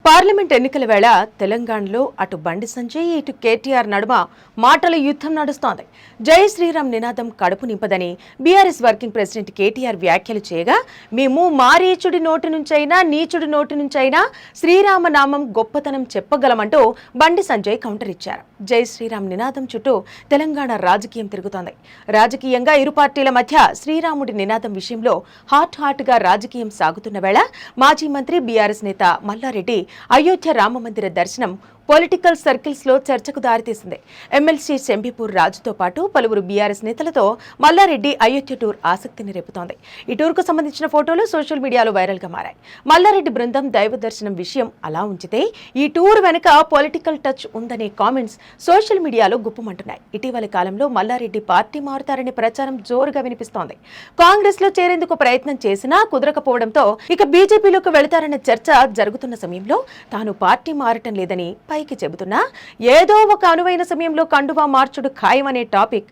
Parliament ఎన్నికల వేళ తెలంగాణలో అటు బండి సంజయ్ ఇటు కేటీఆర్ నడుమ మాటల యుద్ధం నడుస్తోంది. జై శ్రీరామ్ నినాదం కడుపు నింపదని బీఆర్ఎస్ వర్కింగ్ ప్రెసిడెంట్ కేటీఆర్ వ్యాఖ్యలు చేయగా, మేము మారీచుడి నోటి నుంచైనా నీచుడి నోటి నుంచైనా శ్రీరామనామం గొప్పతనం చెప్పగలమంటూ బండి సంజయ్ కౌంటర్ ఇచ్చారు. జై శ్రీరామ్ నినాదం చుట్టూ తెలంగాణ రాజకీయం తిరుగుతోంది. రాజకీయంగా ఇరు పార్టీల మధ్య శ్రీరాముడి నినాదం విషయంలో హాట్ గా రాజకీయం సాగుతున్న వేళ మాజీ మంత్రి బీఆర్ఎస్ నేత మల్లారెడ్డి అయోధ్య రామమందిర దర్శనం పొలిటికల్ సర్కిల్స్ లో చర్చకు దారితీసింది. ఎమ్మెల్సీ శంబీపూర్ రాజుతో పాటు పలువురు బీఆర్ఎస్ నేతలతో మల్లారెడ్డి అయోధ్య టూర్ ఆసక్తిని రేపుతోంది. ఈ టూర్ కు సంబంధించిన ఫోటోలు సోషల్ మీడియాలో వైరల్ గా మారాయి. మల్లారెడ్డి బృందం దైవ దర్శనం విషయం అలా ఉంచితే, ఈ టూర్ వెనుక పొలిటికల్ టచ్ ఉందనే కామెంట్స్ సోషల్ మీడియాలో గుప్పమంటున్నాయి. ఇటీవలి కాలంలో మల్లారెడ్డి పార్టీ మారుతారనే ప్రచారం జోరుగా వినిపిస్తోంది. కాంగ్రెస్ లో చేరేందుకు ప్రయత్నం చేసినా కుదరకపోవడంతో ఇక బీజేపీలోకి వెళతారన్న చర్చ జరుగుతున్న సమయంలో తాను పార్టీ మారటం లేదని పైకి చెబుతున్నా, ఏదో ఒక అనువైన సమయంలో కండువా మార్చుడు ఖాయమనే టాపిక్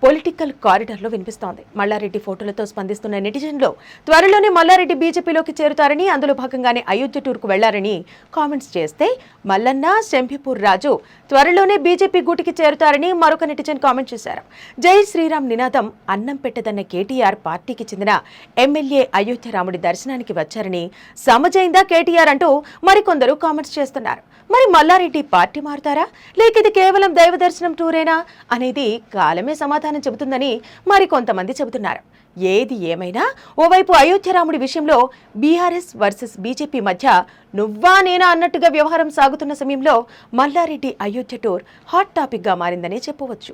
పొలిటికల్ కారిడార్లో వినిపిస్తోంది. మల్లారెడ్డి ఫోటోలతో స్పందిస్తున్న నెటిజన్లు త్వరలోనే మల్లారెడ్డి బీజేపీలోకి చేరుతారని, అందులో భాగంగానే అయోధ్య టూర్కు వెళ్లారని కామెంట్స్ చేస్తే, మల్లన్న శంబీపూర్ రాజు త్వరలోనే బీజేపీ గూటికి చేరుతారని మరొక నెటిజన్ కామెంట్ చేశారు. జై శ్రీరామ్ నినాదం అన్నం పెట్టదన్న కేటీఆర్ పార్టీకి చెందిన ఎమ్మెల్యే అయోధ్య రాముడి దర్శనానికి వచ్చారని సమజైందా కేటీఆర్ అంటూ మరికొందరు కామెంట్స్ చేస్తున్నారు. మరి మల్లారెడ్డి పార్టీ మారుతారా, లేక ఇది కేవలం దైవ దర్శనం టూరేనా అనేది కాలమే సమాధానం చెబుతుందని మరికొంతమంది చెబుతున్నారు. ఏది ఏమైనా ఓవైపు అయోధ్య రాముడి విషయంలో బీఆర్ఎస్ వర్సెస్ బీజేపీ మధ్య నువ్వా నేనా అన్నట్టుగా వ్యవహారం సాగుతున్న సమయంలో Mallareddy Ayodhya tour hot topic గా మారిందనే చెప్పవచ్చు.